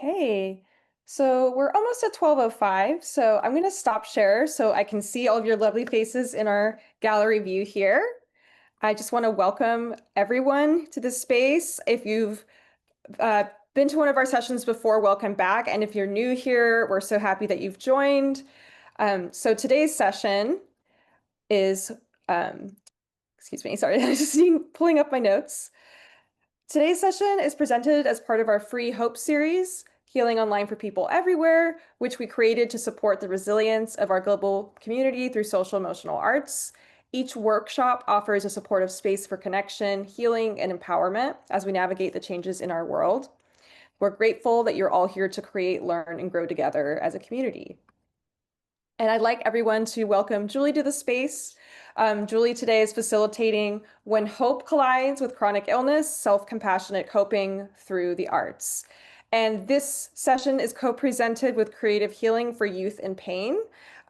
Okay, so we're almost at 12:05, so I'm going to stop share so I can see all of your lovely faces in our gallery view here. I just want to welcome everyone to this space. If you've uh, been to one of our sessions before, welcome back. And if you're new here, we're so happy that you've joined. So today's session is, excuse me, sorry, I'm just pulling up my notes. Today's session is presented as part of our free Hope series, Healing Online for People Everywhere, which we created to support the resilience of our global community through social emotional arts. Each workshop offers a supportive space for connection, healing, and empowerment as we navigate the changes in our world. We're grateful that you're all here to create, learn, and grow together as a community. And I'd like everyone to welcome Julie to the space. Julie today is facilitating When Hope Collides with Chronic Illness, Self-Compassionate Coping Through the Arts. And this session is co-presented with Creative Healing for Youth in Pain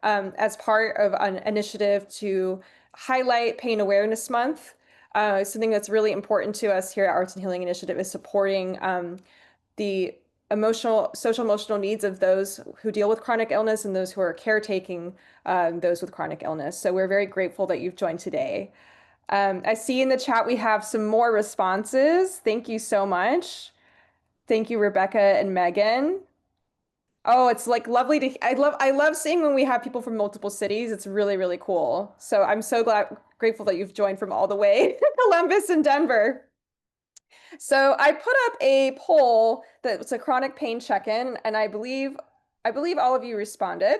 as part of an initiative to highlight Pain Awareness Month. Something that's really important to us here at Arts and Healing Initiative is supporting the social emotional needs of those who deal with chronic illness and those who are caretaking those with chronic illness. So we're very grateful that you've joined today. I see in the chat we have some more responses. Thank you so much. Thank you, Rebecca and Megan. Oh, it's like lovely to, I love seeing when we have people from multiple cities. It's really, really cool. So I'm so grateful that you've joined from all the way Columbus and Denver. So I put up a poll that was a chronic pain check-in, and I believe all of you responded.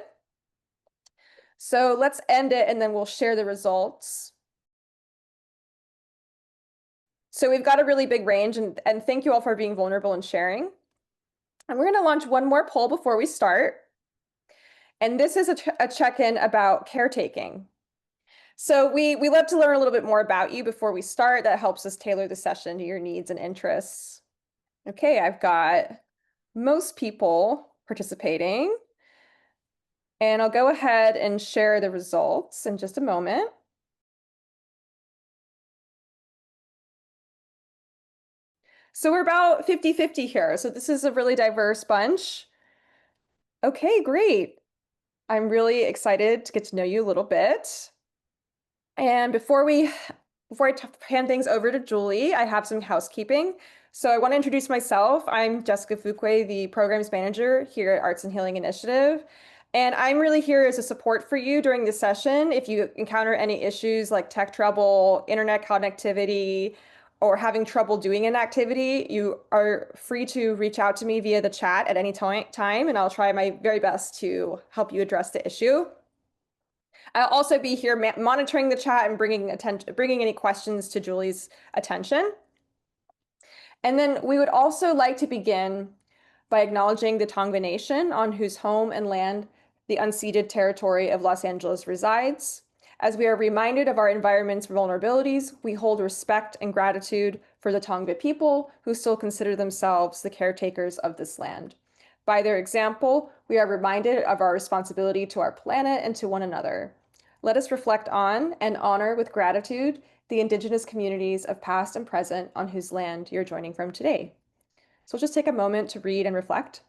So let's end it and then we'll share the results. So we've got a really big range, and thank you all for being vulnerable and sharing. And we're going to launch one more poll before we start. And this is a check-in about caretaking. So we love to learn a little bit more about you before we start. That helps us tailor the session to your needs and interests. Okay, I've got most people participating. And I'll go ahead and share the results in just a moment. So we're about 50-50 here. So this is a really diverse bunch. Okay, great. I'm really excited to get to know you a little bit. And before I hand things over to Julie, I have some housekeeping. So I want to introduce myself. I'm Jessica Fuquay, the programs manager here at Arts and Healing Initiative. And I'm really here as a support for you during this session. If you encounter any issues like tech trouble, internet connectivity, or having trouble doing an activity, you are free to reach out to me via the chat at any time, and I'll try my very best to help you address the issue. I'll also be here monitoring the chat and bringing any questions to Julie's attention. And then we would also like to begin by acknowledging the Tongva Nation, on whose home and land the unceded territory of Los Angeles resides. As we are reminded of our environment's vulnerabilities, we hold respect and gratitude for the Tongva people who still consider themselves the caretakers of this land. By their example, we are reminded of our responsibility to our planet and to one another. Let us reflect on and honor with gratitude the Indigenous communities of past and present on whose land you're joining from today. So we'll just take a moment to read and reflect.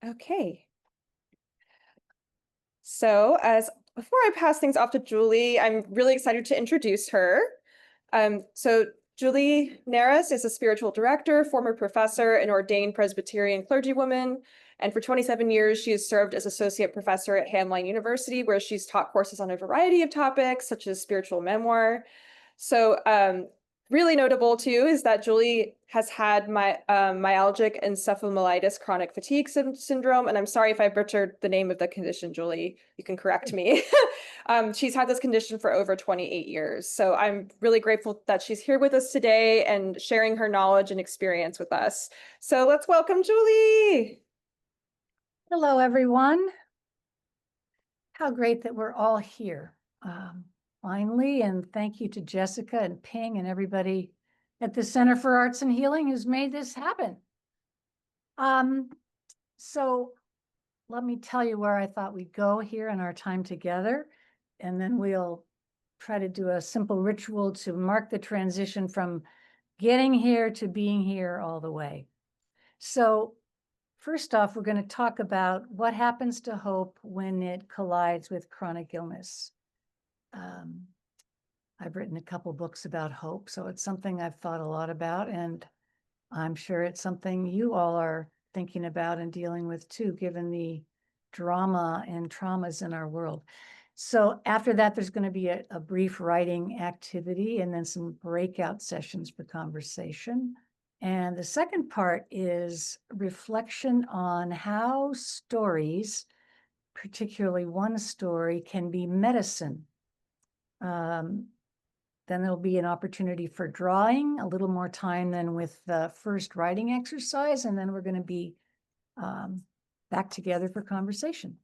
Okay. So before I pass things off to Julie, I'm really excited to introduce her. So Julie Neraas is a spiritual director, former professor, and ordained Presbyterian clergywoman. And for 27 years, she has served as associate professor at Hamline University, where she's taught courses on a variety of topics, such as spiritual memoir. So really notable too is that Julie has had myalgic encephalomyelitis, chronic fatigue syndrome. And I'm sorry if I butchered the name of the condition, Julie, you can correct me. She's had this condition for over 28 years. So I'm really grateful that she's here with us today and sharing her knowledge and experience with us. So let's welcome Julie. Hello, everyone. How great that we're all here. Finally, and thank you to Jessica and Ping and everybody at the Center for Arts and Healing who's made this happen. So let me tell you where I thought we'd go here in our time together, and then we'll try to do a simple ritual to mark the transition from getting here to being here all the way. So first off, we're going to talk about what happens to hope when it collides with chronic illness. I've written a couple books about hope, so it's something I've thought a lot about, and I'm sure it's something you all are thinking about and dealing with too, given the drama and traumas in our world. So after that, there's going to be a brief writing activity and then some breakout sessions for conversation. And the second part is reflection on how stories, particularly one story, can be medicine. Then there'll be an opportunity for drawing, a little more time than with the first writing exercise, and then we're going to be back together for conversation.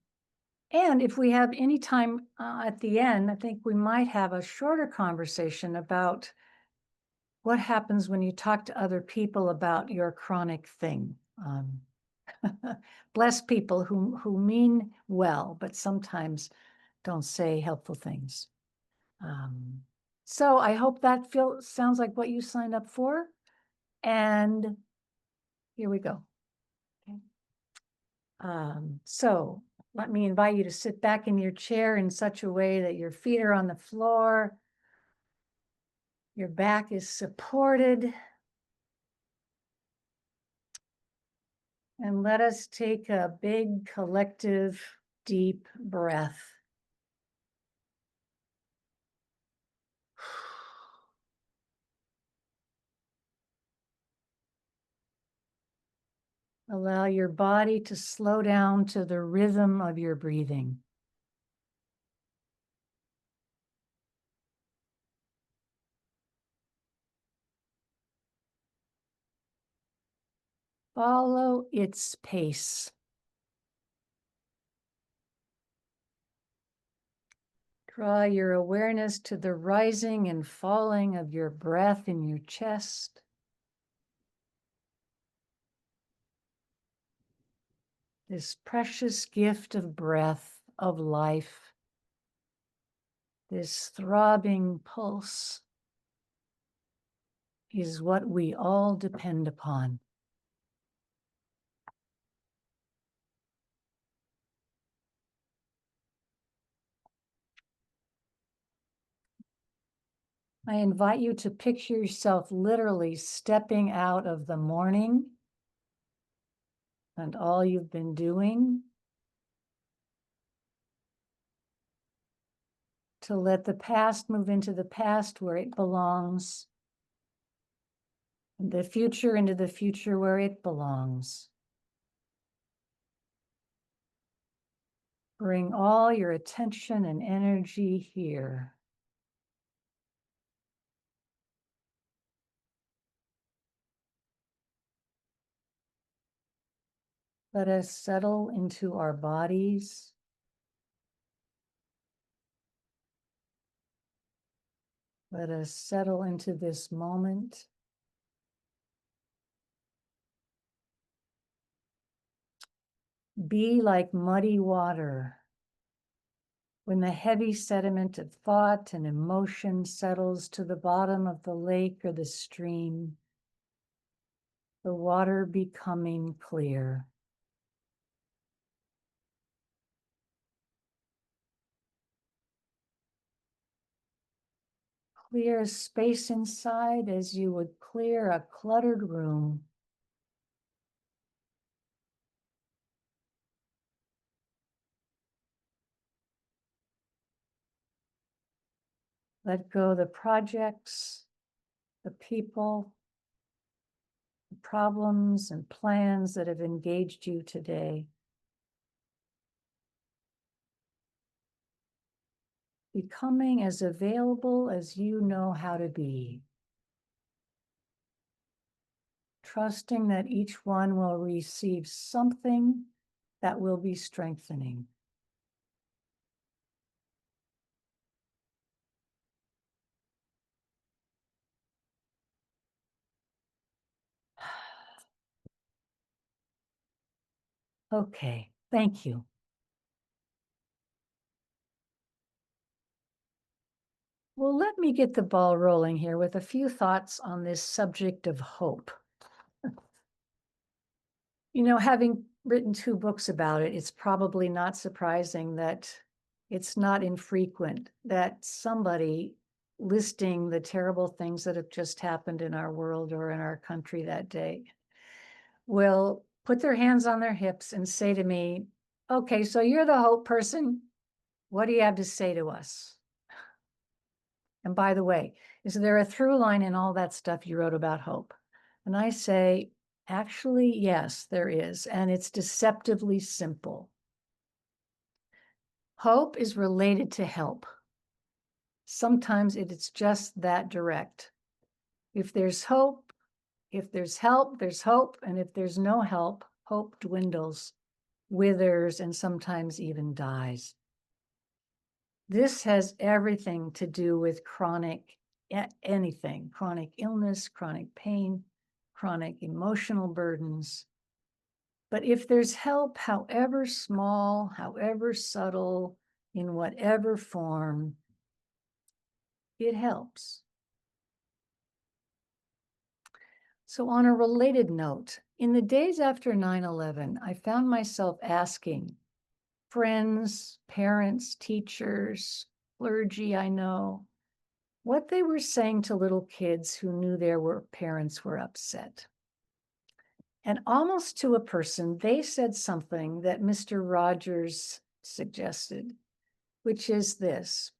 And if we have any time at the end, I think we might have a shorter conversation about what happens when you talk to other people about your chronic thing. Bless people who mean well, but sometimes don't say helpful things. So I hope that sounds like what you signed up for. And here we go. Okay. So let me invite you to sit back in your chair in such a way that your feet are on the floor, your back is supported. And let us take a big collective deep breath. Allow your body to slow down to the rhythm of your breathing. Follow its pace. Draw your awareness to the rising and falling of your breath in your chest. This precious gift of breath, of life, this throbbing pulse is what we all depend upon. I invite you to picture yourself literally stepping out of the morning and all you've been doing to let the past move into the past where it belongs, and the future into the future where it belongs. Bring all your attention and energy here. Let us settle into our bodies. Let us settle into this moment. Be like muddy water. When the heavy sediment of thought and emotion settles to the bottom of the lake or the stream, the water becoming clear. Clear space inside as you would clear a cluttered room. Let go the projects, the people, the problems and plans that have engaged you today. Becoming as available as you know how to be. Trusting that each one will receive something that will be strengthening. Okay, thank you. Well, let me get the ball rolling here with a few thoughts on this subject of hope. You know, having written 2 books about it, it's probably not surprising that it's not infrequent that somebody listing the terrible things that have just happened in our world or in our country that day will put their hands on their hips and say to me, okay, so you're the hope person. What do you have to say to us? And by the way, is there a through line in all that stuff you wrote about hope? And I say, actually, yes, there is. And it's deceptively simple. Hope is related to help. Sometimes it's just that direct. If there's hope, if there's help, there's hope. And if there's no help, hope dwindles, withers, and sometimes even dies. This has everything to do with chronic anything, chronic illness, chronic pain, chronic emotional burdens. But if there's help, however small, however subtle, in whatever form, it helps. So on a related note, in the days after 9/11, I found myself asking friends, parents, teachers, clergy I know, what they were saying to little kids who knew their parents were upset. And almost to a person, they said something that Mr. Rogers suggested, which is this: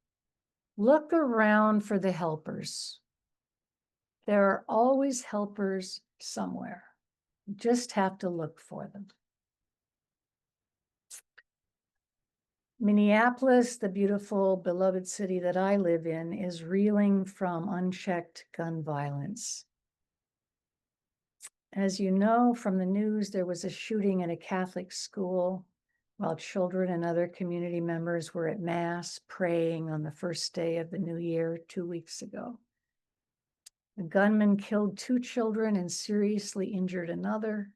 look around for the helpers. There are always helpers somewhere. You just have to look for them. Minneapolis, the beautiful, beloved city that I live in, is reeling from unchecked gun violence. As you know from the news, there was a shooting at a Catholic school while children and other community members were at Mass praying on the first day of the new year 2 weeks ago. The gunman killed 2 children and seriously injured another.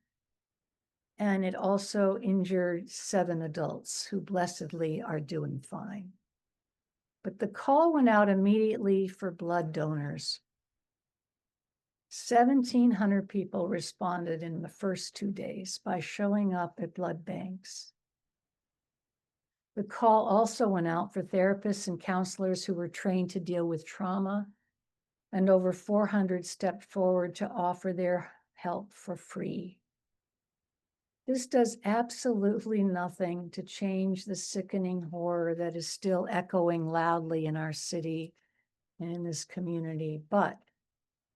And it also injured 7 adults who blessedly are doing fine. But the call went out immediately for blood donors. 1,700 people responded in the first 2 days by showing up at blood banks. The call also went out for therapists and counselors who were trained to deal with trauma, and over 400 stepped forward to offer their help for free. This does absolutely nothing to change the sickening horror that is still echoing loudly in our city and in this community. But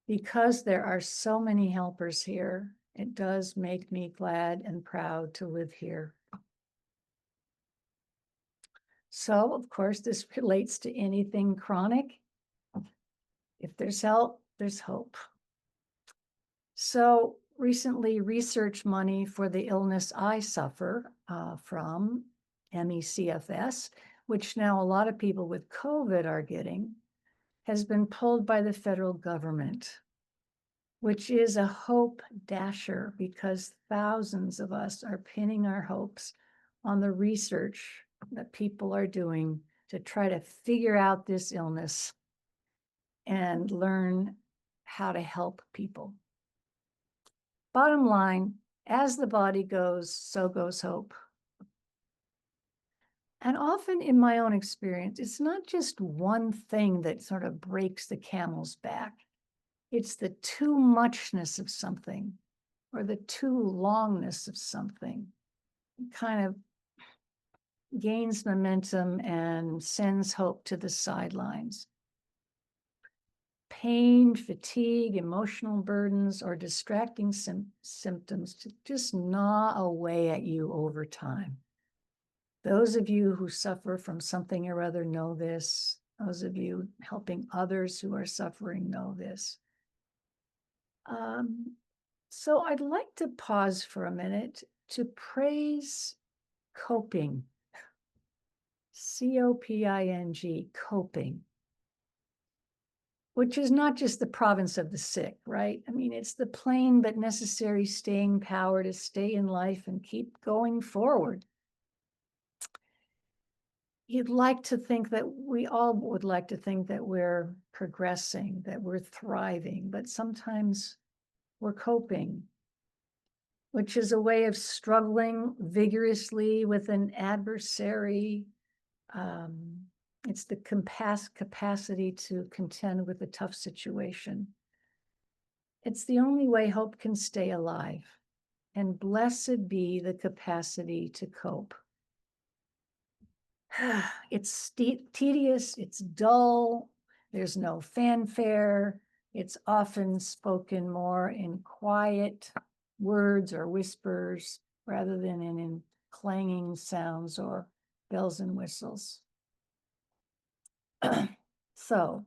because there are so many helpers here, it does make me glad and proud to live here. So, of course, this relates to anything chronic. If there's help, there's hope. So recently, research money for the illness I suffer from, ME/CFS, which now a lot of people with COVID are getting, has been pulled by the federal government, which is a hope dasher because thousands of us are pinning our hopes on the research that people are doing to try to figure out this illness and learn how to help people. Bottom line, as the body goes, so goes hope. And often in my own experience, it's not just one thing that sort of breaks the camel's back. It's the too muchness of something or the too longness of something. It kind of gains momentum and sends hope to the sidelines. Pain, fatigue, emotional burdens, or distracting symptoms to just gnaw away at you over time. Those of you who suffer from something or other know this. Those of you helping others who are suffering know this. So I'd like to pause for a minute to praise coping. COPING, coping. which is not just the province of the sick, right? I mean, it's the plain but necessary staying power to stay in life and keep going forward. You'd like to think that we all would like to think that we're progressing, that we're thriving, but sometimes we're coping, which is a way of struggling vigorously with an adversary. It's the capacity to contend with a tough situation. It's the only way hope can stay alive. And blessed be the capacity to cope. It's tedious, it's dull, there's no fanfare, it's often spoken more in quiet words or whispers rather than in clanging sounds or bells and whistles. So,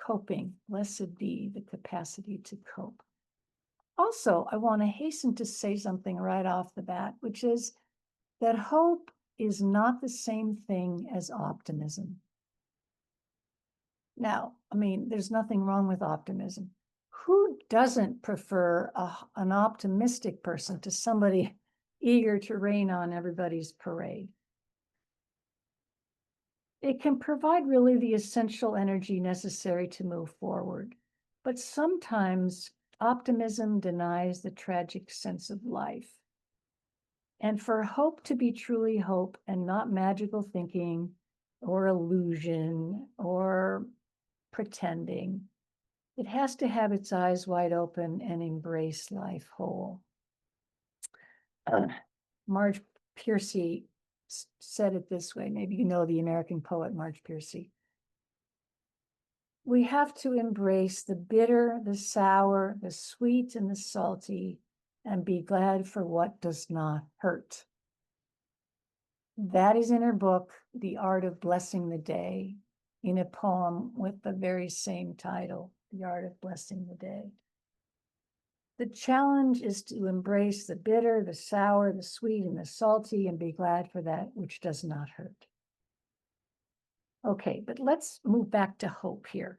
coping, blessed be the capacity to cope. Also, I want to hasten to say something right off the bat, which is that hope is not the same thing as optimism. Now, I mean, there's nothing wrong with optimism. Who doesn't prefer an optimistic person to somebody eager to rain on everybody's parade? It can provide really the essential energy necessary to move forward. But sometimes optimism denies the tragic sense of life. And for hope to be truly hope and not magical thinking or illusion or pretending, it has to have its eyes wide open and embrace life whole. Marge Piercy said it this way. Maybe you know the American poet Marge Piercy. We have to embrace the bitter, the sour, the sweet, and the salty, and be glad for what does not hurt. That is in her book, The Art of Blessing the Day, in a poem with the very same title, The Art of Blessing the Day. The challenge is to embrace the bitter, the sour, the sweet, and the salty, and be glad for that which does not hurt. Okay, but let's move back to hope here.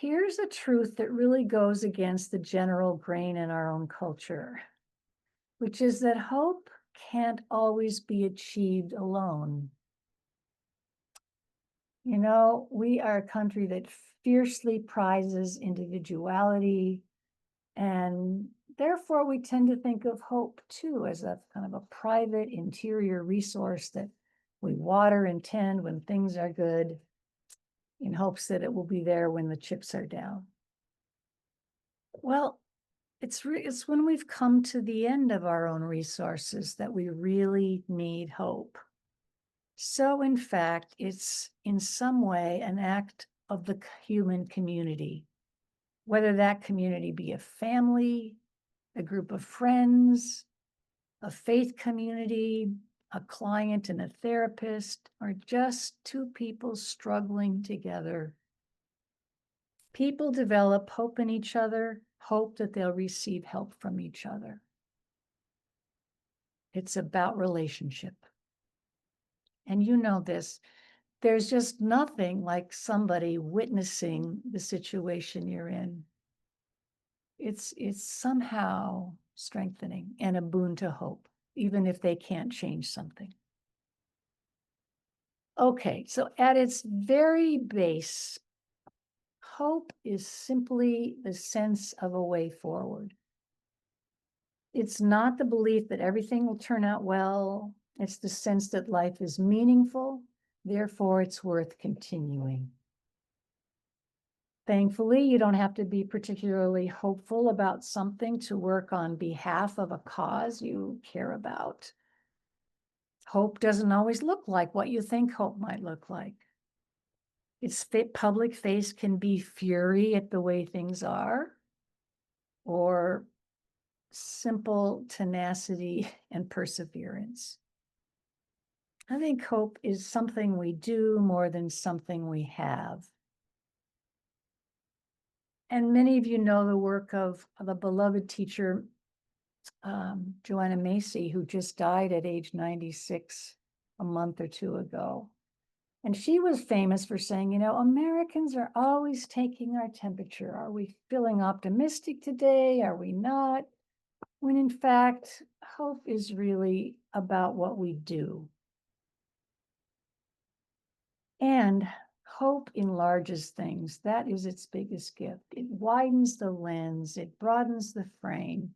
Here's a truth that really goes against the general grain in our own culture, which is that hope can't always be achieved alone. You know, we are a country that fiercely prizes individuality, and therefore we tend to think of hope too as a kind of a private interior resource that we water and tend when things are good, in hopes that it will be there when the chips are down. Well, it's when we've come to the end of our own resources that we really need hope. So in fact, it's in some way an act of the human community, whether that community be a family, a group of friends, a faith community, a client and a therapist, or just two people struggling together. People develop hope in each other, hope that they'll receive help from each other. It's about relationship. And you know this, there's just nothing like somebody witnessing the situation you're in. It's somehow strengthening and a boon to hope, even if they can't change something. Okay, so at its very base, hope is simply the sense of a way forward. It's not the belief that everything will turn out well. It's the sense that life is meaningful, therefore it's worth continuing. Thankfully, you don't have to be particularly hopeful about something to work on behalf of a cause you care about. Hope doesn't always look like what you think hope might look like. Its public face can be fury at the way things are, or simple tenacity and perseverance. I think hope is something we do more than something we have. And many of you know the work of the beloved teacher, Joanna Macy, who just died at age 96 a month or two ago. And she was famous for saying, you know, Americans are always taking our temperature. Are we feeling optimistic today? Are we not? When in fact, hope is really about what we do. And hope enlarges things. That is its biggest gift. It widens the lens, it broadens the frame.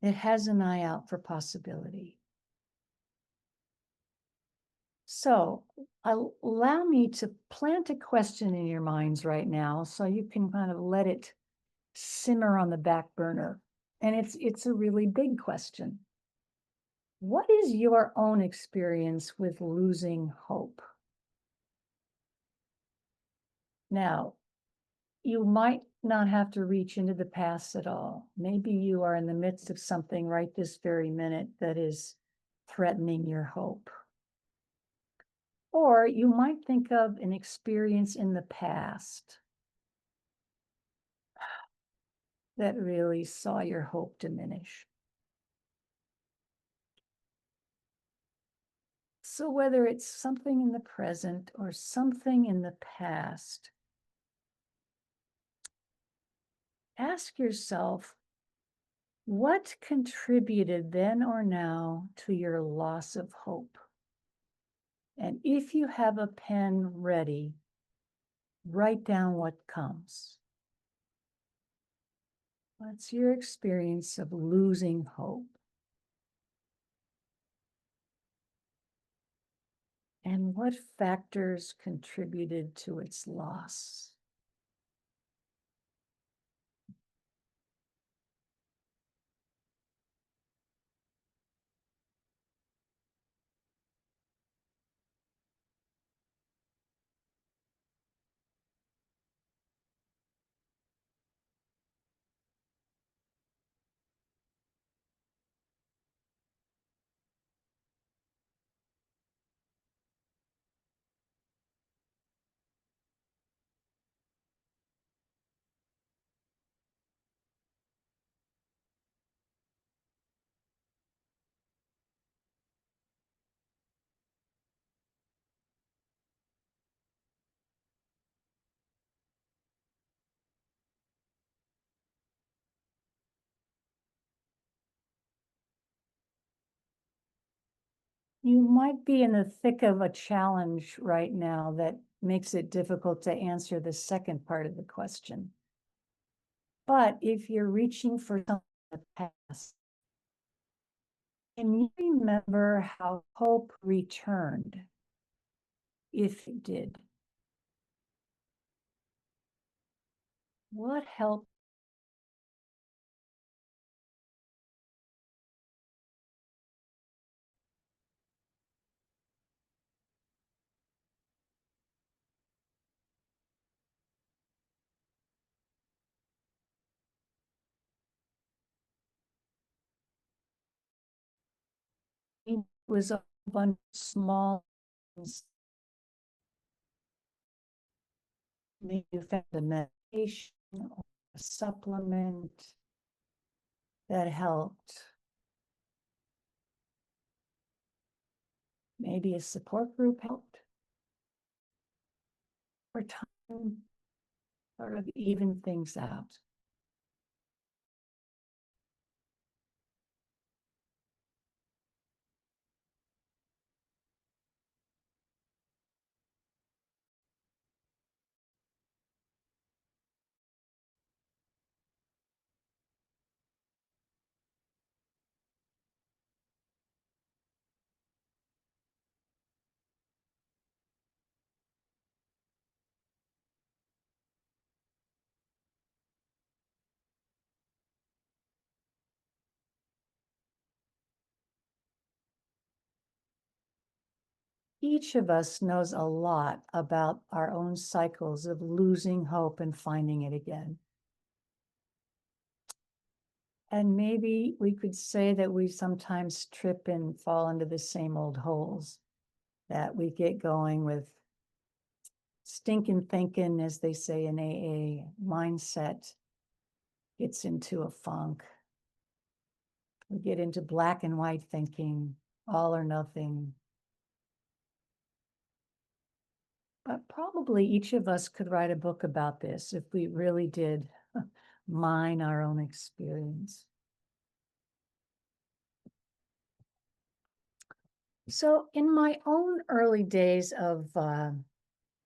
It has an eye out for possibility. So allow me to plant a question in your minds right now so you can kind of let it simmer on the back burner. And it's a really big question. What is your own experience with losing hope? Now, you might not have to reach into the past at all. Maybe you are in the midst of something right this very minute that is threatening your hope. Or you might think of an experience in the past that really saw your hope diminish. So whether it's something in the present or something in the past, ask yourself, what contributed then or now to your loss of hope? And if you have a pen ready, write down what comes. What's your experience of losing hope? And what factors contributed to its loss? You might be in the thick of a challenge right now that makes it difficult to answer the second part of the question. But if you're reaching for something in the past, can you remember how hope returned, if it did? What helped? It was a bunch of small things. Maybe you found a medication or a supplement that helped. Maybe a support group helped. Or time sort of even things out. Each of us knows a lot about our own cycles of losing hope and finding it again. And maybe we could say that we sometimes trip and fall into the same old holes, that we get going with stinking thinking, as they say in AA, mindset gets into a funk. We get into black and white thinking, all or nothing. But probably each of us could write a book about this if we really did mine our own experience. So in my own early days of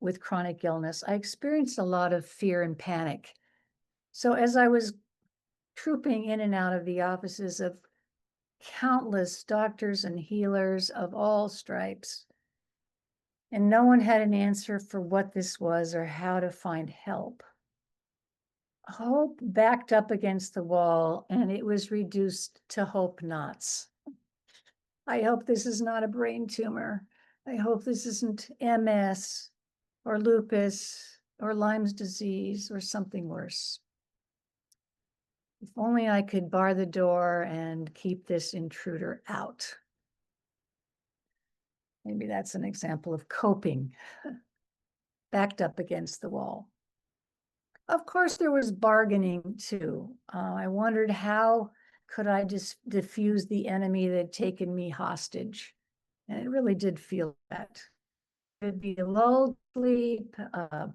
with chronic illness, I experienced a lot of fear and panic. So as I was trooping in and out of the offices of countless doctors and healers of all stripes, and no one had an answer for what this was or how to find help, hope backed up against the wall and it was reduced to hope nots. I hope this is not a brain tumor. I hope this isn't MS or lupus or Lyme's disease or something worse. If only I could bar the door and keep this intruder out. Maybe that's an example of coping, backed up against the wall. Of course, there was bargaining too. I wondered how could I just diffuse the enemy that had taken me hostage? And it really did feel that. Could be lulled to sleep,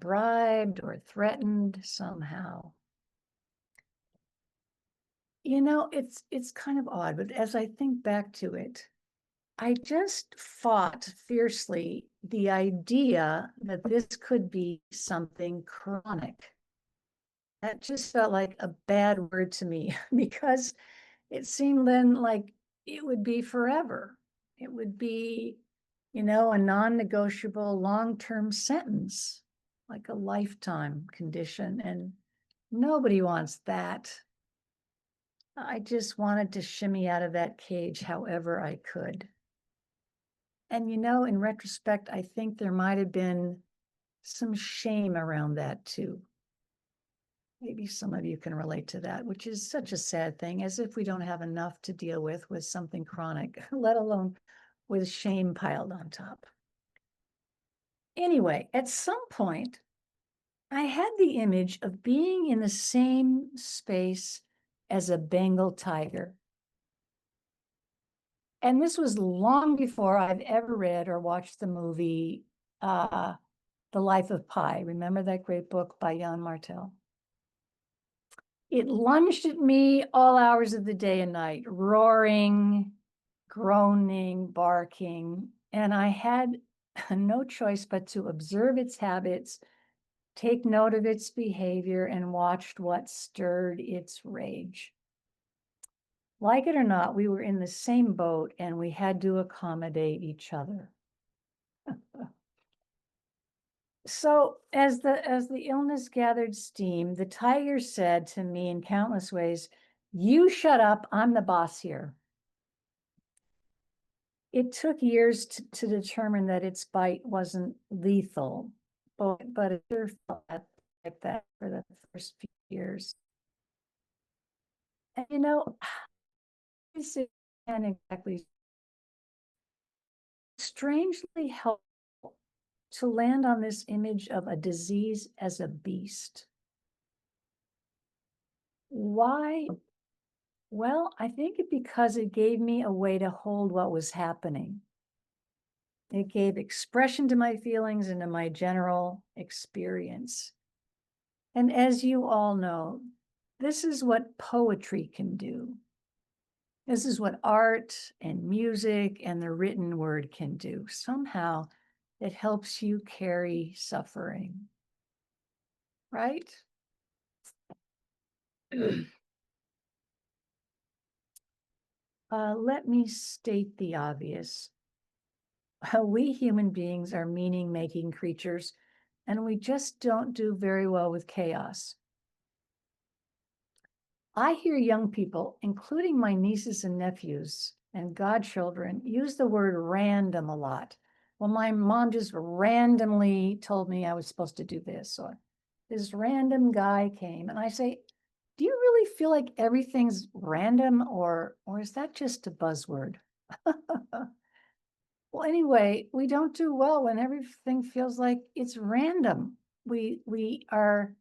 bribed, or threatened somehow. You know, it's kind of odd, but as I think back to it, I just fought fiercely the idea that this could be something chronic. That just felt like a bad word to me because it seemed then like it would be forever. It would be, a non-negotiable long-term sentence, like a lifetime condition. And nobody wants that. I just wanted to shimmy out of that cage however I could. And in retrospect, I think there might have been some shame around that too. Maybe some of you can relate to that, which is such a sad thing, as if we don't have enough to deal with something chronic, let alone with shame piled on top. Anyway, at some point, I had the image of being in the same space as a Bengal tiger. And this was long before I've ever read or watched the movie, The Life of Pi. Remember that great book by Jan Martel? It lunged at me all hours of the day and night, roaring, groaning, barking, and I had no choice but to observe its habits, take note of its behavior, and watched what stirred its rage. Like it or not, we were in the same boat and we had to accommodate each other. So as the illness gathered steam, the tiger said to me in countless ways, "You shut up, I'm the boss here." It took years to determine that its bite wasn't lethal, but it sure felt like that for the first few years. And this isn't exactly strangely helpful to land on this image of a disease as a beast. Why? Well, I think because it gave me a way to hold what was happening. It gave expression to my feelings and to my general experience. And as you all know, this is what poetry can do. This is what art and music and the written word can do. Somehow it helps you carry suffering, right? Let me state the obvious. We human beings are meaning-making creatures, and we just don't do very well with chaos. I hear young people, including my nieces and nephews and godchildren, use the word random a lot. Well, my mom just randomly told me I was supposed to do this, or this random guy came, and I say, do you really feel like everything's random, or is that just a buzzword? Well, anyway, we don't do well when everything feels like it's random. We are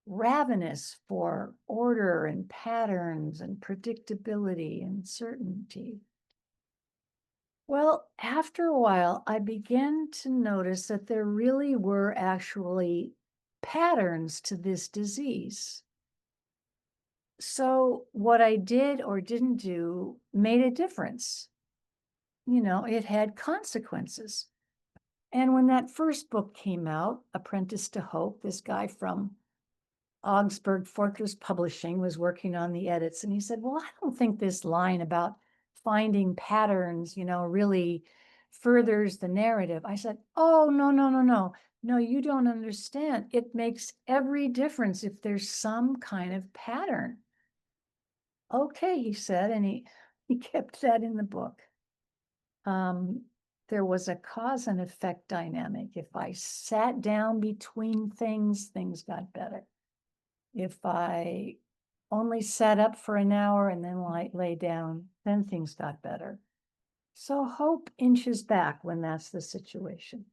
ravenous for order and patterns and predictability and certainty. Well, after a while, I began to notice that there really were actually patterns to this disease. So what I did or didn't do made a difference. It had consequences. And when that first book came out, Apprenticed to Hope, this guy from Augsburg Fortress Publishing was working on the edits. And he said, well, I don't think this line about finding patterns, really furthers the narrative. I said, oh, no, no, no, no. No, you don't understand. It makes every difference if there's some kind of pattern. Okay, he said, and he kept that in the book. There was a cause and effect dynamic. If I sat down between things, things got better. If I only sat up for an hour and then lay down, then things got better. So hope inches back when that's the situation.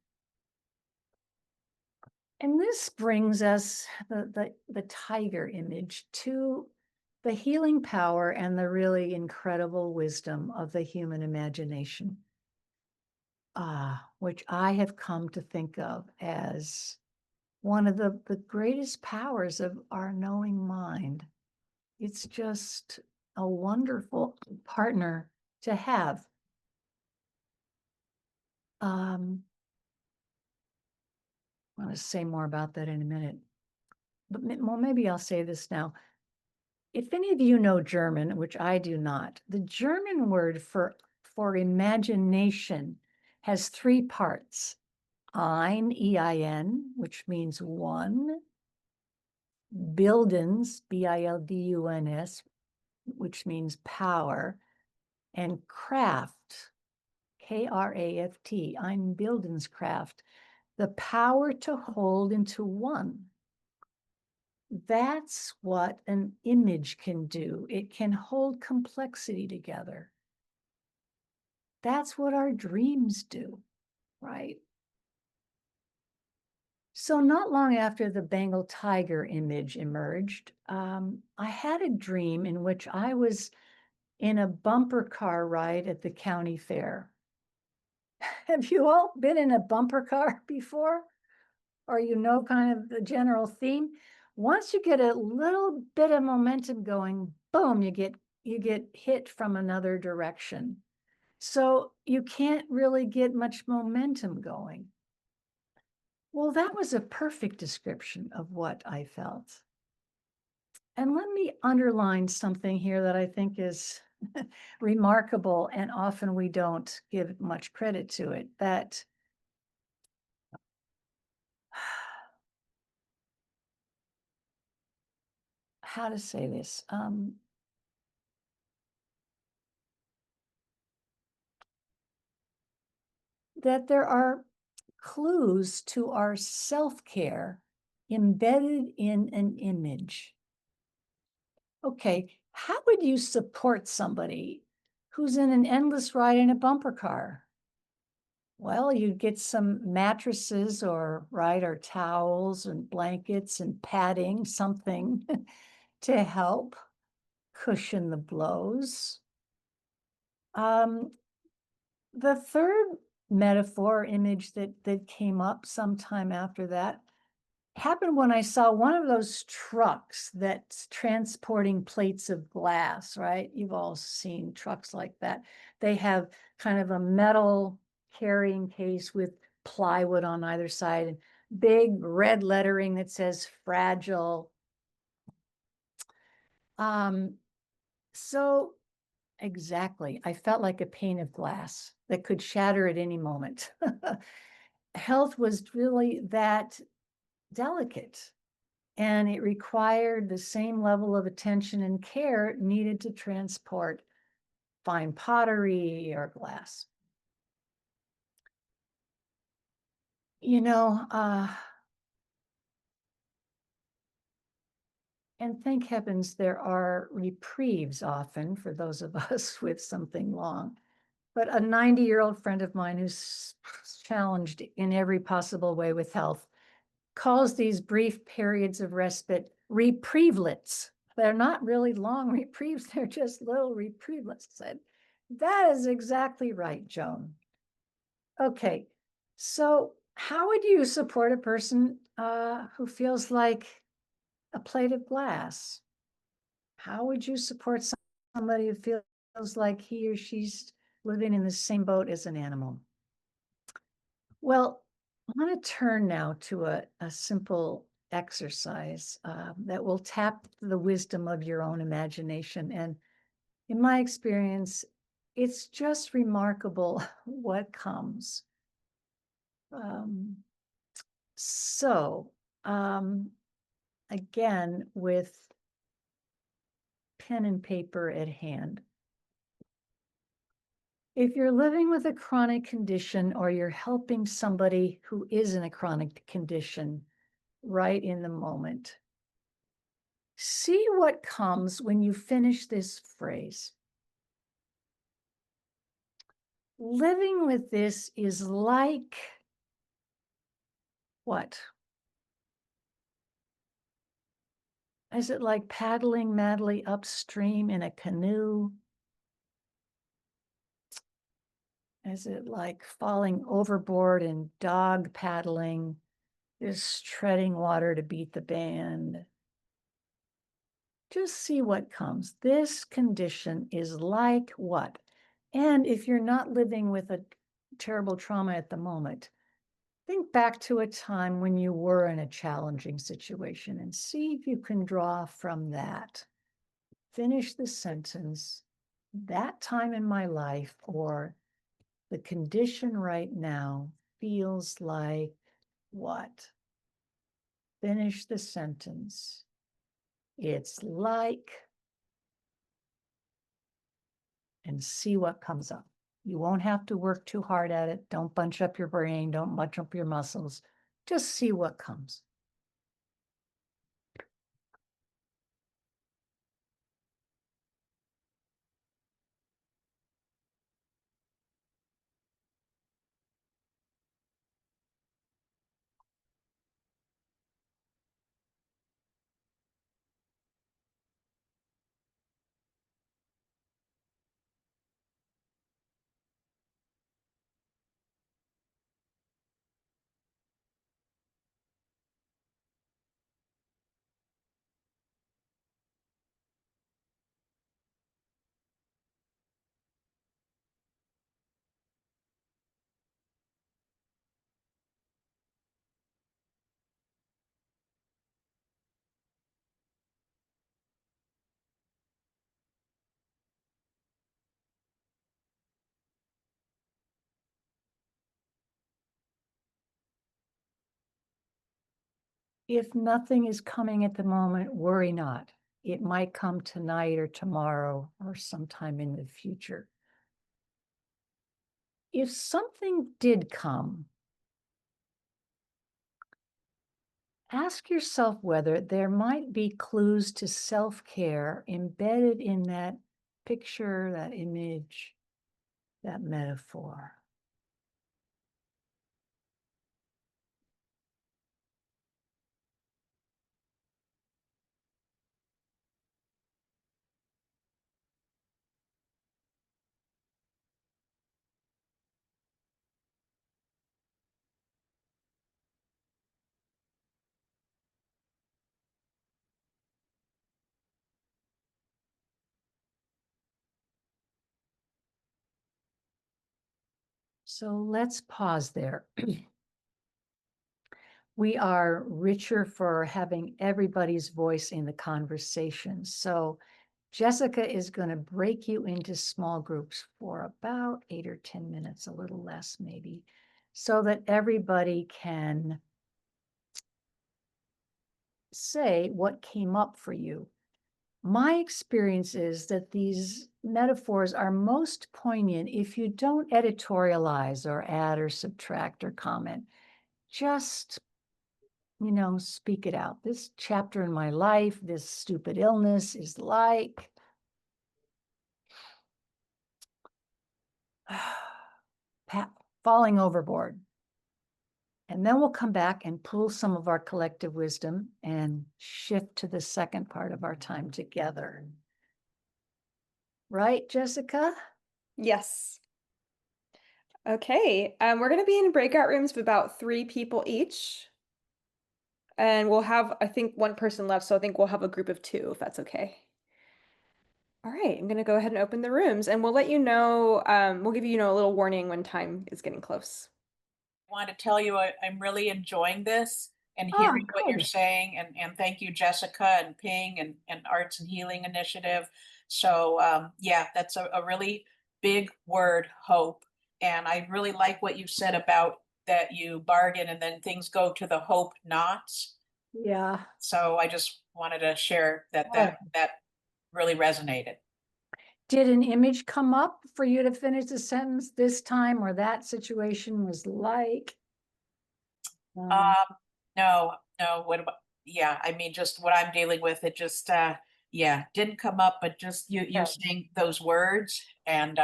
And this brings us the tiger image to the healing power and the really incredible wisdom of the human imagination, which I have come to think of as one of the greatest powers of our knowing mind. It's just a wonderful partner to have. I want to say more about that in a minute, but well, maybe I'll say this now. If any of you know German, which I do not, the German word for imagination has three parts. Ein, E-I-N, which means one, Bildens, B-I-L-D-U-N-S, which means power, and Kraft, K-R-A-F-T, Ein Bildenskraft, the power to hold into one. That's what an image can do. It can hold complexity together. That's what our dreams do, right? So not long after the Bengal tiger image emerged, I had a dream in which I was in a bumper car ride at the county fair. Have you all been in a bumper car before? Or kind of the general theme? Once you get a little bit of momentum going, boom, you get hit from another direction. So you can't really get much momentum going. Well, that was a perfect description of what I felt. And let me underline something here that I think is remarkable, and often we don't give much credit to it, that how to say this? That there are clues to our self-care embedded in an image. Okay, how would you support somebody who's in an endless ride in a bumper car? Well, you'd get some mattresses or towels and blankets and padding, something to help cushion the blows. The third metaphor image that came up sometime after that happened when I saw one of those trucks that's transporting plates of glass, right? You've all seen trucks like that. They have kind of a metal carrying case with plywood on either side and big red lettering that says fragile. So exactly, I felt like a pane of glass that could shatter at any moment. Health was really that delicate, and it required the same level of attention and care needed to transport fine pottery or glass. And thank heavens there are reprieves often for those of us with something long. But a 90-year-old friend of mine who's challenged in every possible way with health calls these brief periods of respite reprievelets. They're not really long reprieves, they're just little reprievelets. That is exactly right, Joan. Okay, so how would you support a person who feels like a plate of glass? How would you support somebody who feels like he or she's living in the same boat as an animal? Well, I want to turn now to a simple exercise that will tap the wisdom of your own imagination. And in my experience, it's just remarkable what comes. Um, so, again, with pen and paper at hand, if you're living with a chronic condition or you're helping somebody who is in a chronic condition right in the moment, see what comes when you finish this phrase. Living with this is like what? Is it like paddling madly upstream in a canoe? Is it like falling overboard and dog paddling, just treading water to beat the band? Just see what comes. This condition is like what? And if you're not living with a terrible trauma at the moment, think back to a time when you were in a challenging situation and see if you can draw from that. Finish the sentence, that time in my life, or the condition right now feels like what? Finish the sentence. It's like, and see what comes up. You won't have to work too hard at it. Don't bunch up your brain. Don't bunch up your muscles. Just see what comes. If nothing is coming at the moment, worry not. It might come tonight or tomorrow or sometime in the future. If something did come, ask yourself whether there might be clues to self-care embedded in that picture, that image, that metaphor. So let's pause there. We are richer for having everybody's voice in the conversation. So Jessica is going to break you into small groups for about 8 or 10 minutes, a little less maybe, so that everybody can say what came up for you. My experience is that these metaphors are most poignant if you don't editorialize or add or subtract or comment. Just, speak it out. This chapter in my life, this stupid illness is like falling overboard. And then we'll come back and pull some of our collective wisdom and shift to the second part of our time together. Right, Jessica? Yes. Okay, we're going to be in breakout rooms of about 3 people each. And we'll have, I think, one person left, so I think we'll have a group of 2, if that's okay. All right, I'm going to go ahead and open the rooms, and we'll let you know, we'll give you, a little warning when time is getting close. Want to tell you I'm really enjoying this and Oh, hearing what you're good. saying. And thank you, Jessica and Ping and Arts and Healing Initiative. So yeah, that's a really big word, hope. And I really like what you said about that you bargain and then things go to the hope nots. Yeah. So I just wanted to share that Good. that really resonated. Did an image come up for you to finish the sentence this time, or that situation was like? No, no, what about, yeah, I mean, just what I'm dealing with, it just, yeah, didn't come up, but just you Yeah. saying those words and,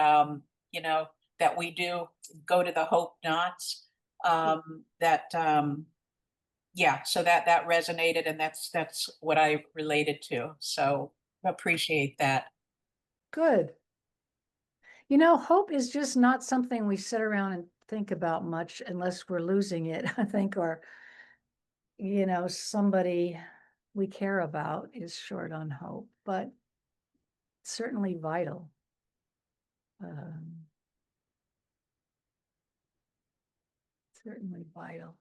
that we do go to the hope nots, that, yeah, so that resonated and that's what I related to. So appreciate that. Good. Hope is just not something we sit around and think about much unless we're losing it, I think, or, somebody we care about is short on hope, but certainly vital. Um, certainly vital.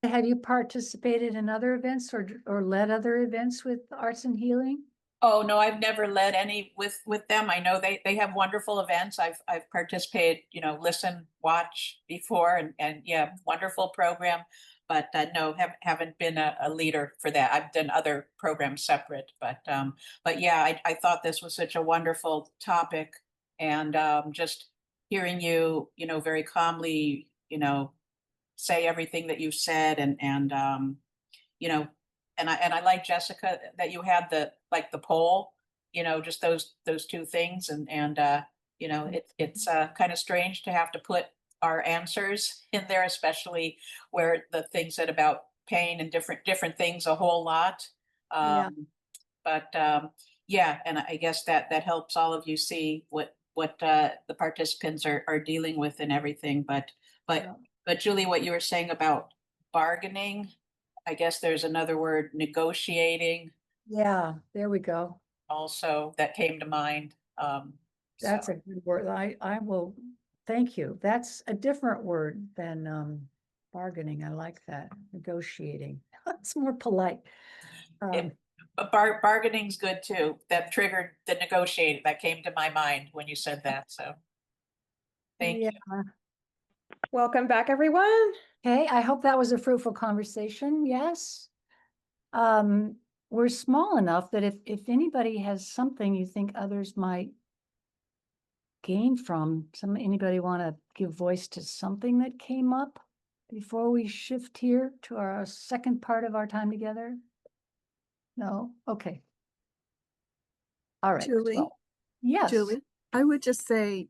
Have you participated in other events or led other events with arts and healing? Oh, no, I've never led any with them. I know they have wonderful events. I've participated, listen, watch before and yeah, wonderful program. But no, haven't been a leader for that. I've done other programs separate, but yeah, I thought this was such a wonderful topic and just hearing you, very calmly, say everything that you said and you know, and I like Jessica that you had the poll, just those 2 things and it's kind of strange to have to put our answers in there, especially where the things said about pain and different things a whole lot. Yeah. But yeah, and I guess that helps all of you see what the participants are dealing with and everything. But Yeah. but Julie, what you were saying about bargaining, I guess there's another word, negotiating, Yeah, there we go. also that came to mind. So That's a good word. I will, thank you. That's a different word than bargaining. I like that. Negotiating. It's more polite. Um, but bargaining's good too. That triggered the negotiating. That came to my mind when you said that. So thank yeah. you. Welcome back, everyone. Okay, I hope that was a fruitful conversation. Yes. Um, we're small enough that if anybody has something you think others might gain from, anybody want to give voice to something that came up before we shift here to our second part of our time together? No? Okay. All right. Julie, Well, yes. Julie, I would just say,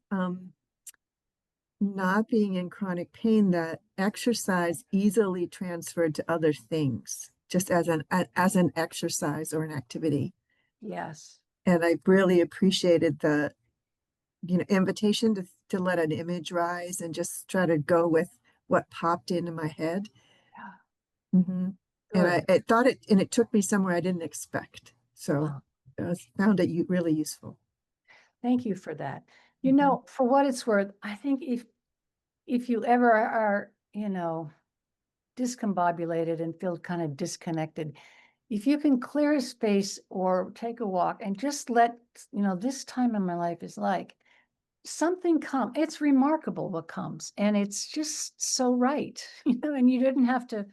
not being in chronic pain, that exercise easily transferred to other things, just as an exercise or an activity. Yes. And I really appreciated the, invitation to let an image rise and just try to go with what popped into my head. Yeah. Mm-hmm. Good. And I thought and it took me somewhere I didn't expect. So I found it really useful. Thank you for that. Mhm. For what it's worth, I think if you ever are, discombobulated and feel kind of disconnected, if you can clear a space or take a walk and just let, this time in my life is like something come. It's remarkable what comes, and it's just so right, and you didn't have to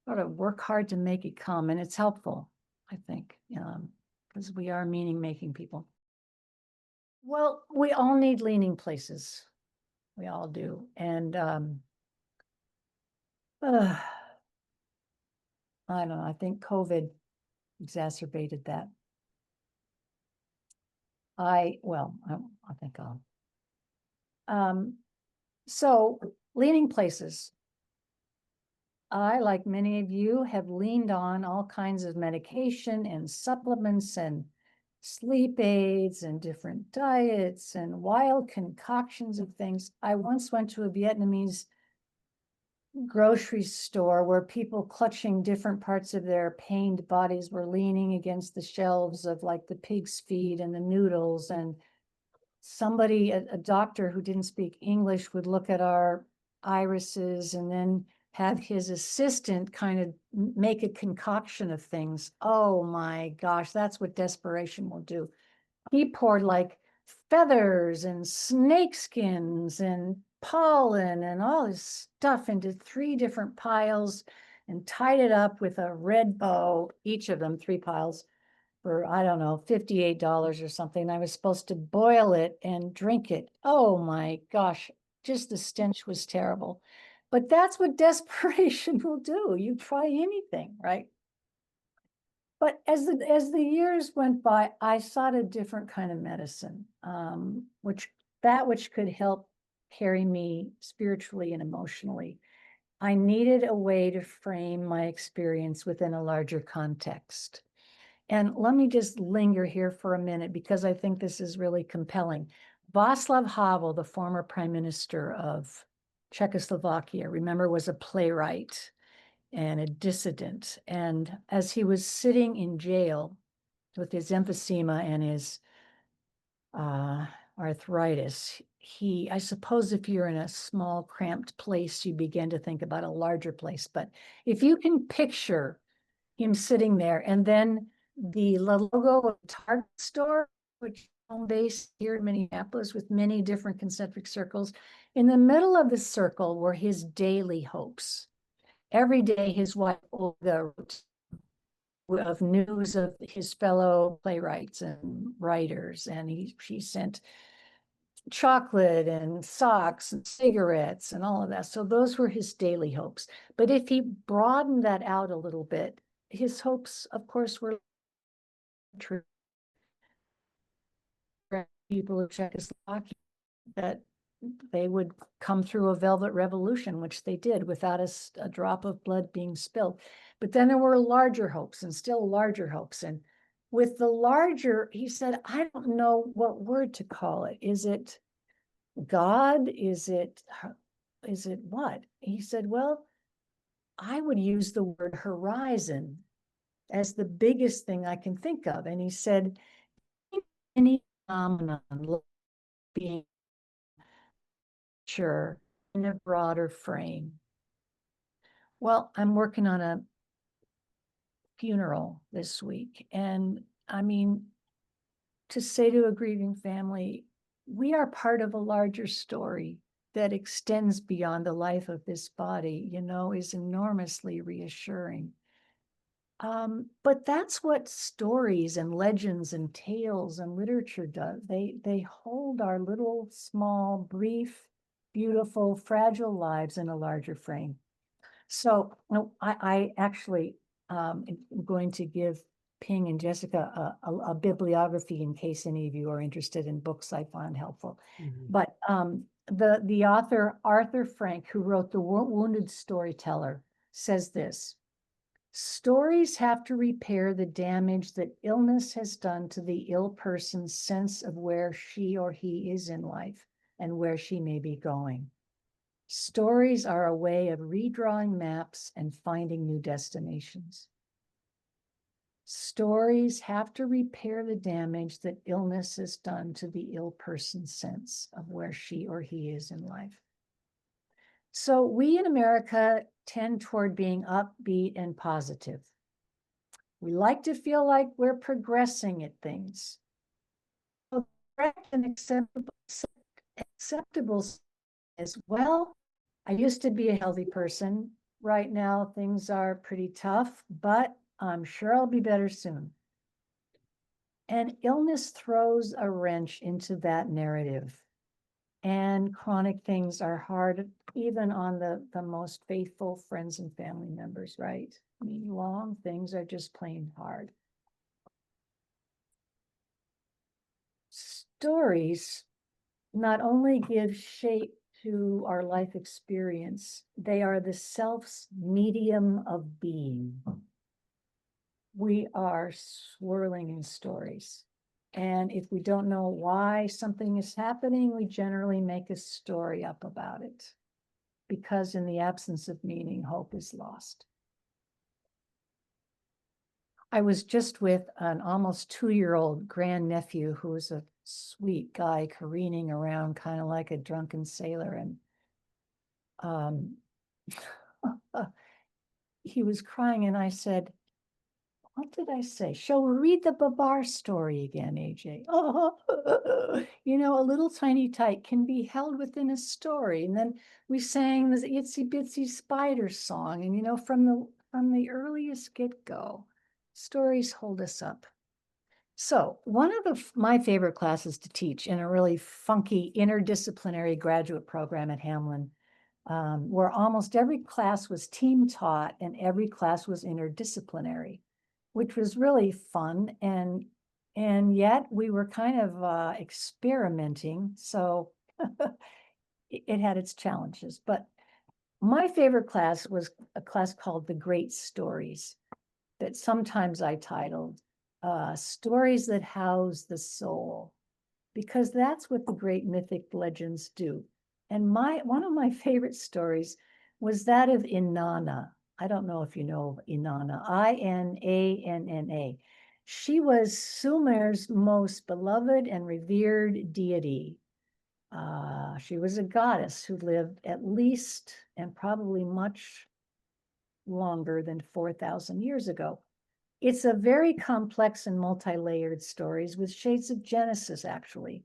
sort of work hard to make it come, and it's helpful, I think, because we are meaning-making people. Well, we all need leaning places. We all do. And I don't know, I think COVID exacerbated that. Well, I think I'll. So leaning places. I, like many of you, have leaned on all kinds of medication and supplements and sleep aids and different diets and wild concoctions of things. I once went to a Vietnamese grocery store where people clutching different parts of their pained bodies were leaning against the shelves of like the pig's feet and the noodles, and somebody, a doctor who didn't speak English, would look at our irises and then have his assistant kind of make a concoction of things. Oh my gosh, that's what desperation will do. He poured like feathers and snake skins and pollen and all this stuff into 3 different piles and tied it up with a red bow, each of them 3 piles, for, I don't know, $58 or something. I was supposed to boil it and drink it. Oh my gosh, just the stench was terrible. But that's what desperation will do. You try anything, right? But as the years went by, I sought a different kind of medicine, which could help carry me spiritually and emotionally. I needed a way to frame my experience within a larger context. And let me just linger here for a minute because I think this is really compelling. Václav Havel, the former prime minister of Czechoslovakia, remember, was a playwright and a dissident. And as he was sitting in jail with his emphysema and his arthritis, I suppose if you're in a small, cramped place, you begin to think about a larger place. But if you can picture him sitting there, and then the logo of the Target store, which is home base here in Minneapolis with many different concentric circles, in the middle of the circle were his daily hopes. Every day, his wife Olga wrote of news of his fellow playwrights and writers, and she sent chocolate and socks and cigarettes and all of that. So those were his daily hopes. But if he broadened that out a little bit, his hopes, of course, were true. People of Czechoslovakia, that they would come through a velvet revolution, which they did without a drop of blood being spilled. But then there were larger hopes and still larger hopes. And with the larger, he said, I don't know what word to call it. Is it God? Is it what? He said, well, I would use the word horizon as the biggest thing I can think of. And he said, any phenomenon being sure in a broader frame. Well, I'm working on a funeral this week. And I mean, to say to a grieving family, we are part of a larger story that extends beyond the life of this body, is enormously reassuring. But that's what stories and legends and tales and literature does. They hold our little, small, brief, beautiful, fragile lives in a larger frame. So I actually am going to give Ping and Jessica a bibliography in case any of you are interested in books I find helpful. But the author, Arthur Frank, who wrote The Wounded Storyteller, says this: stories have to repair the damage that illness has done to the ill person's sense of where she or he is in life and where she may be going. Stories are a way of redrawing maps and finding new destinations. Stories have to repair the damage that illness has done to the ill person's sense of where she or he is in life. So we in America tend toward being upbeat and positive. We like to feel like we're progressing at things. So correct and acceptable as well. I used to be a healthy person. Right now, things are pretty tough, but I'm sure I'll be better soon. And illness throws a wrench into that narrative. And chronic things are hard, even on the most faithful friends and family members, right? I mean, long things are just plain hard. Stories not only give shape to our life experience, they are the self's medium of being. We are swirling in stories. And if we don't know why something is happening, we generally make a story up about it. Because in the absence of meaning, hope is lost. I was just with an almost 2-year-old grandnephew who was a sweet guy careening around kind of like a drunken sailor. And he was crying, and I said, what did I say? Shall we read the Babar story again, AJ? Oh, a little tiny tyke can be held within a story. And then we sang the itsy bitsy spider song. And from the earliest get-go, stories hold us up. So one of my favorite classes to teach in a really funky interdisciplinary graduate program at Hamline, where almost every class was team taught and every class was interdisciplinary, which was really fun. And yet we were kind of experimenting. So it had its challenges. But my favorite class was a class called The Great Stories, that sometimes I titled Stories That House the Soul, because that's what the great mythic legends do. And one of my favorite stories was that of Inanna. I don't know if you know of Inanna, Inanna. She was Sumer's most beloved and revered deity. She was a goddess who lived at least and probably much longer than 4,000 years ago. It's a very complex and multi-layered stories with shades of Genesis, actually.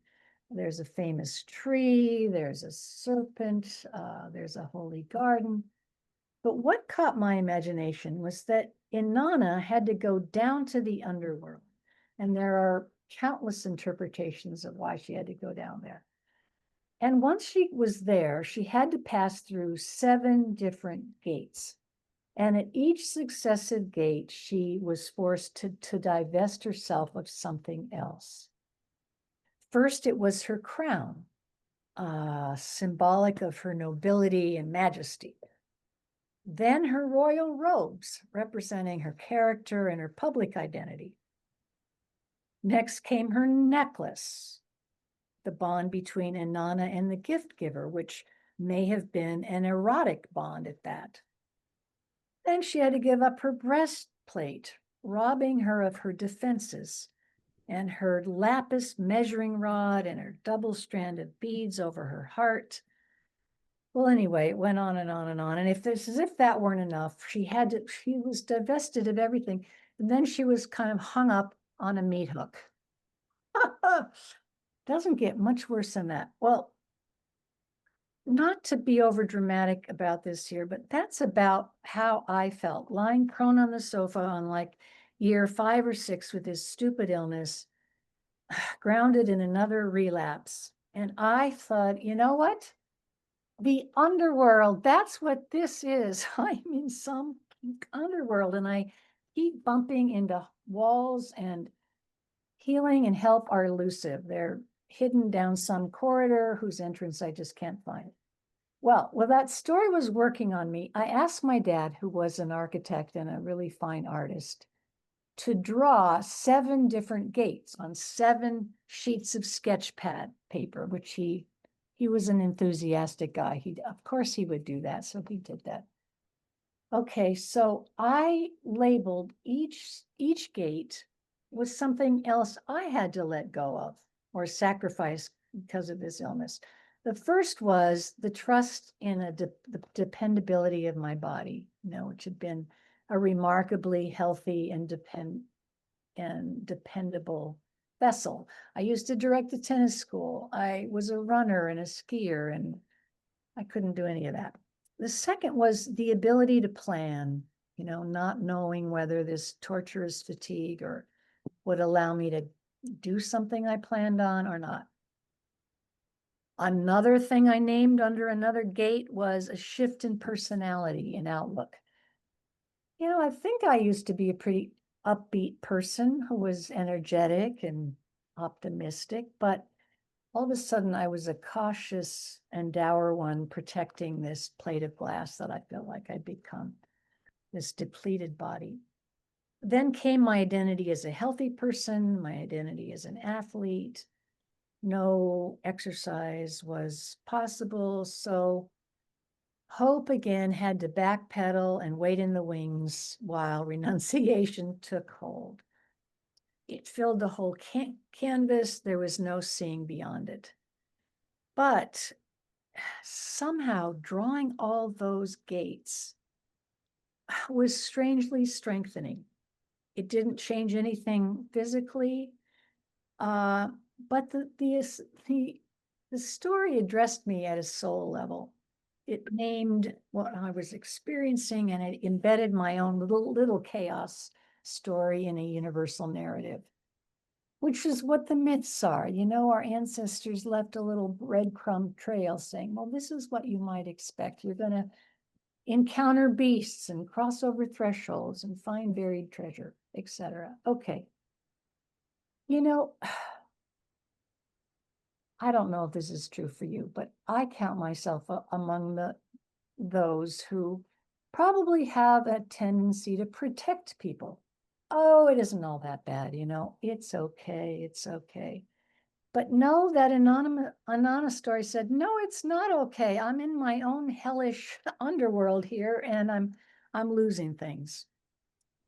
There's a famous tree, there's a serpent, there's a holy garden. But what caught my imagination was that Inanna had to go down to the underworld. And there are countless interpretations of why she had to go down there. And once she was there, she had to pass through 7 different gates. And at each successive gate, she was forced to divest herself of something else. First, it was her crown, symbolic of her nobility and majesty. Then her royal robes, representing her character and her public identity. Next came her necklace, the bond between Inanna and the gift giver, which may have been an erotic bond at that. Then she had to give up her breastplate, robbing her of her defenses, and her lapis measuring rod and her double strand of beads over her heart. Well, anyway, it went on and on and on. And as if that weren't enough, she was divested of everything. And then she was kind of hung up on a meat hook. Doesn't get much worse than that. Well, not to be over dramatic about this here, but that's about how I felt, lying prone on the sofa on like year 5 or 6 with this stupid illness, grounded in another relapse. And I thought, you know what? The underworld, that's what this is. I'm in some underworld, and I keep bumping into walls, and healing and help are elusive. They're hidden down some corridor whose entrance I just can't find. Well, that story was working on me, I asked my dad, who was an architect and a really fine artist, to draw 7 different gates on 7 sheets of sketch pad paper, which he was an enthusiastic guy. Of course he would do that, so he did that. Okay, so I labeled each gate with something else I had to let go of or sacrifice because of this illness. The first was the trust in the dependability of my body, which had been a remarkably healthy and dependable vessel. I used to direct a tennis school. I was a runner and a skier, and I couldn't do any of that. The second was the ability to plan, not knowing whether this torturous fatigue would allow me to do something I planned on or not. Another thing I named under another gate was a shift in personality and outlook. I think I used to be a pretty upbeat person who was energetic and optimistic, but all of a sudden I was a cautious and dour one, protecting this plate of glass that I felt like I'd become, this depleted body. then came my identity as a healthy person, my identity as an athlete. No exercise was possible. So hope again had to backpedal and wait in the wings while renunciation took hold. It filled the whole canvas. There was no seeing beyond it. But somehow drawing all those gates was strangely strengthening. It didn't change anything physically, but the story addressed me at a soul level. It named what I was experiencing, and it embedded my own little chaos story in a universal narrative, which is what the myths are. You know, our ancestors left a little breadcrumb trail saying, well, this is what you might expect. You're going to encounter beasts and cross over thresholds and find buried treasure, etc. Okay. You know, I don't know if this is true for you, but I count myself among those who probably have a tendency to protect people. Oh, it isn't all that bad, you know, it's okay, it's okay. But no, that anonymous story said, no, it's not okay. I'm in my own hellish underworld here, and I'm losing things.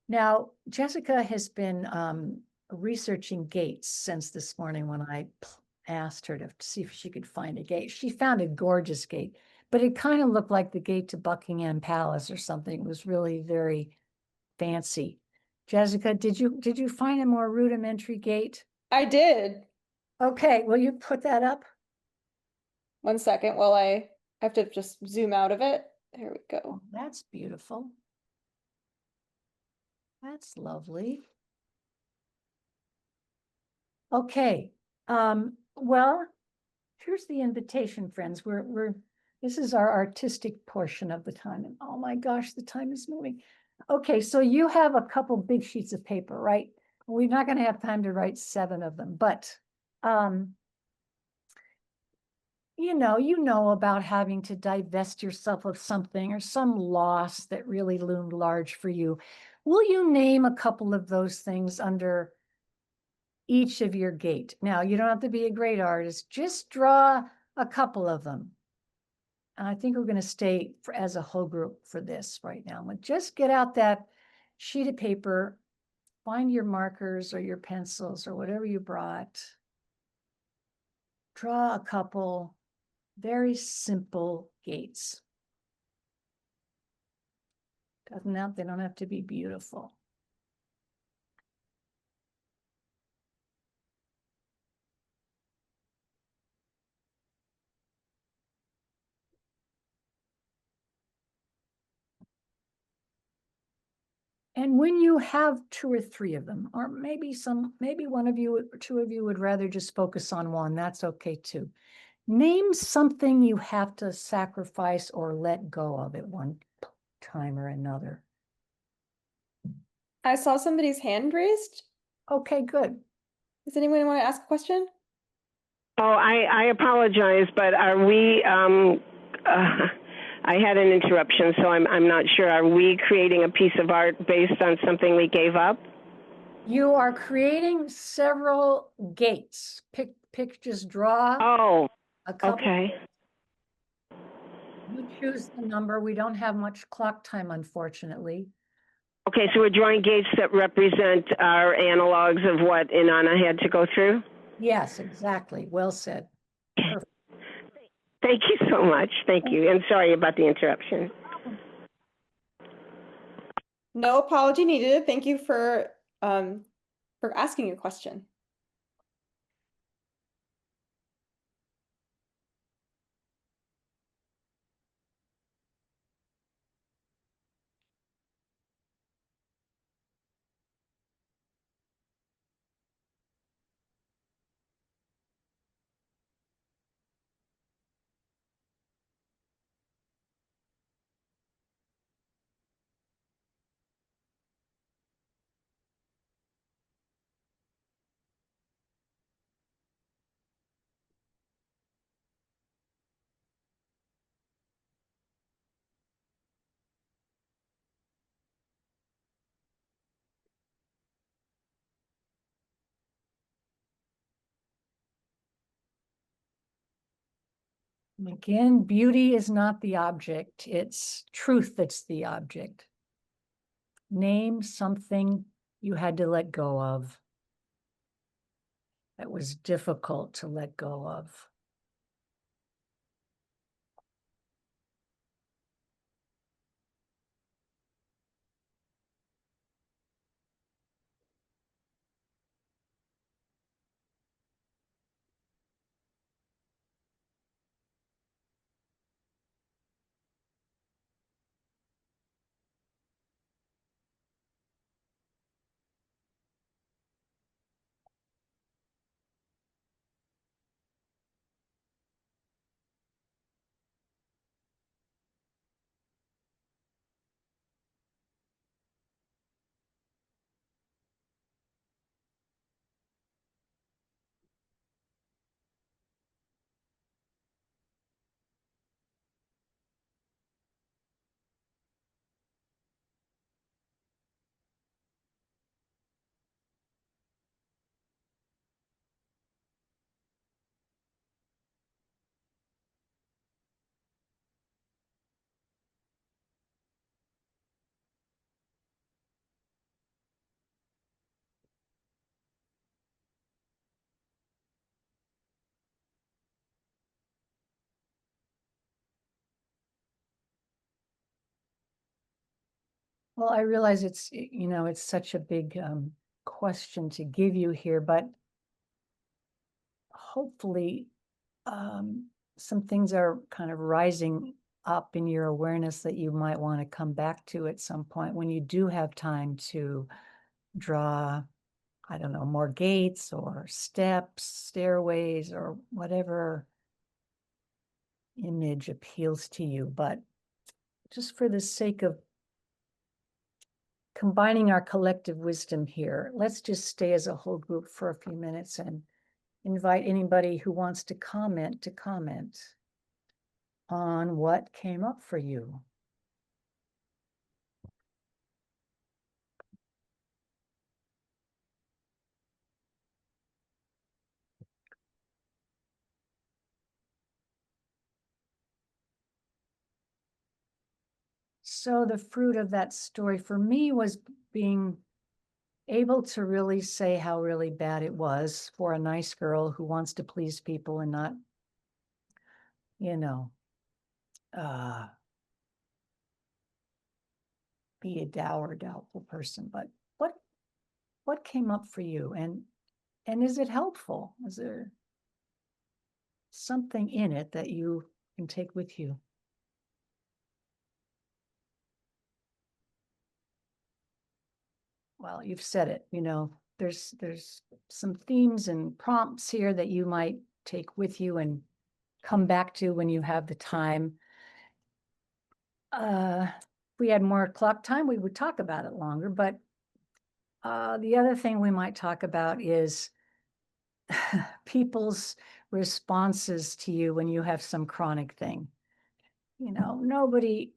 Now, Jessica has been researching gates since this morning when I asked her to see if she could find a gate. She found a gorgeous gate, but it kind of looked like the gate to Buckingham Palace or something. It was really very fancy. Jessica, did you find a more rudimentary gate? I did. Okay, will you put that up? 1 second while I have to just zoom out of it. There we go. Oh, that's beautiful. That's lovely. Okay. Well, here's the invitation, friends. This is our artistic portion of the time. And oh my gosh, the time is moving. Okay, so you have a couple big sheets of paper, right? We're not going to have time to write 7 of them, but you know about having to divest yourself of something or some loss that really loomed large for you. Will you name a couple of those things under each of your gate? Now, you don't have to be a great artist, just draw a couple of them. And I think we're going to stay as a whole group for this right now. But just get out that sheet of paper, find your markers or your pencils or whatever you brought. Draw a couple very simple gates. They don't have to be beautiful. And when you have 2 or 3 of them, or maybe one of you or 2 of you would rather just focus on one, that's okay too. Name something you have to sacrifice or let go of at one time or another. I saw somebody's hand raised. Okay, good. Does anyone want to ask a question? Oh, I apologize, but are we, I had an interruption, so I'm not sure. Are we creating a piece of art based on something we gave up? You are creating several gates. Just draw Oh, a couple. okay. You choose the number. We don't have much clock time, unfortunately. Okay, so we're drawing gates that represent our analogs of what Inanna had to go through? Yes, exactly. Well said. Perfect. Thank you so much. Thank you. And sorry about the interruption. No apology needed. Thank you for asking your question. Again, beauty is not the object, it's truth that's the object. Name something you had to let go of that was difficult to let go of. Well, I realize it's, it's such a big question to give you here, but hopefully some things are kind of rising up in your awareness that you might want to come back to at some point when you do have time to draw, I don't know, more gates or steps, stairways, or whatever image appeals to you. But just for the sake of combining our collective wisdom here, let's just stay as a whole group for a few minutes and invite anybody who wants to comment on what came up for you. So the fruit of that story for me was being able to really say how really bad it was for a nice girl who wants to please people and not, be a dour, doubtful person. But what came up for you, and is it helpful? Is there something in it that you can take with you? Well, you've said it, there's some themes and prompts here that you might take with you and come back to when you have the time. If we had more clock time, we would talk about it longer, but the other thing we might talk about is people's responses to you when you have some chronic thing. Nobody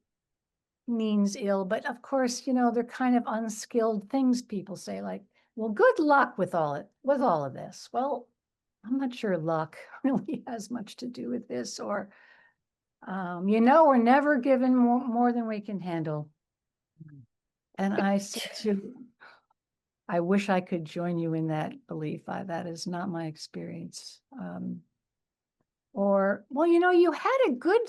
means ill, but of course, they're kind of unskilled things people say, like, well, good luck with all of this. Well, I'm not sure luck really has much to do with this, or, we're never given more than we can handle. And I said to, I wish I could join you in that belief. That is not my experience. Or, well, you had a good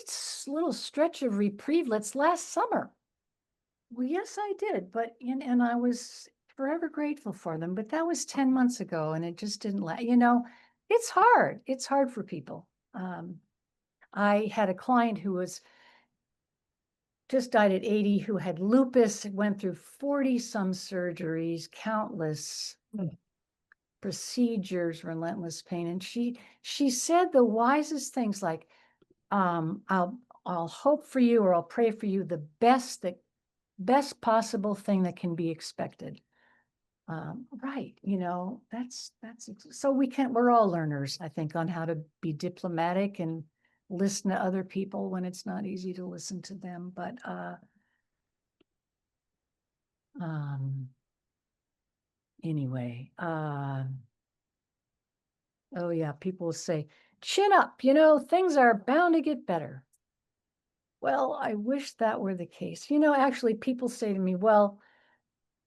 little stretch of reprieve last summer. Well, yes, I did, but and I was forever grateful for them. But that was 10 months ago, and it just didn't last. It's hard. It's hard for people. I had a client who was just died at 80, who had lupus, went through 40 some surgeries, countless procedures, relentless pain, and she said the wisest things, like, I'll hope for you, or I'll pray for you, the best possible thing that can be expected. Right. That's so we're all learners, I think, on how to be diplomatic and listen to other people when it's not easy to listen to them. But anyway, oh yeah, people say, chin up, things are bound to get better. Well, I wish that were the case. Actually, people say to me, well,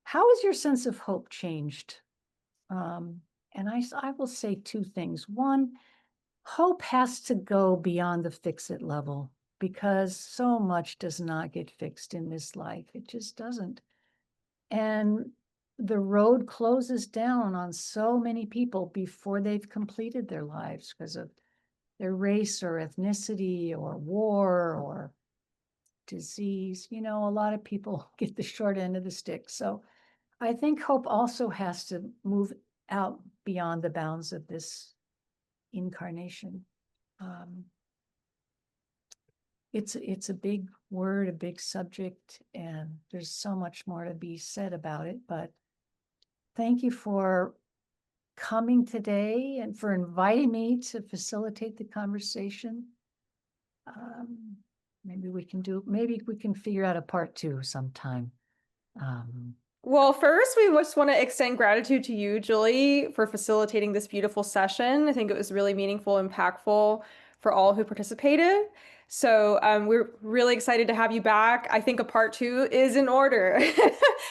how has your sense of hope changed? And I will say two things. One, hope has to go beyond the fix-it level because so much does not get fixed in this life. It just doesn't. And the road closes down on so many people before they've completed their lives because of their race or ethnicity or war or disease. A lot of people get the short end of the stick. So I think hope also has to move out beyond the bounds of this incarnation. It's a big word, a big subject, and there's so much more to be said about it. But thank you for coming today and for inviting me to facilitate the conversation. Maybe we can figure out a part 2 sometime. Well, first, we just want to extend gratitude to you, Julie, for facilitating this beautiful session. I think it was really meaningful, impactful for all who participated. So we're really excited to have you back. I think a part 2 is in order,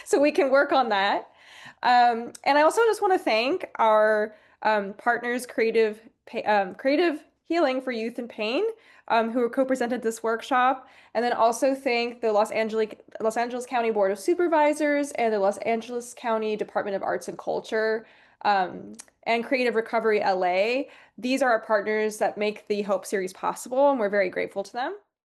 so we can work on that. And I also just want to thank our partners, Creative Healing for Youth in Pain, who co-presented this workshop, and then also thank the Los Angeles County Board of Supervisors and the Los Angeles County Department of Arts and Culture, and Creative Recovery LA. These are our partners that make the Hope series possible, and we're very grateful to them.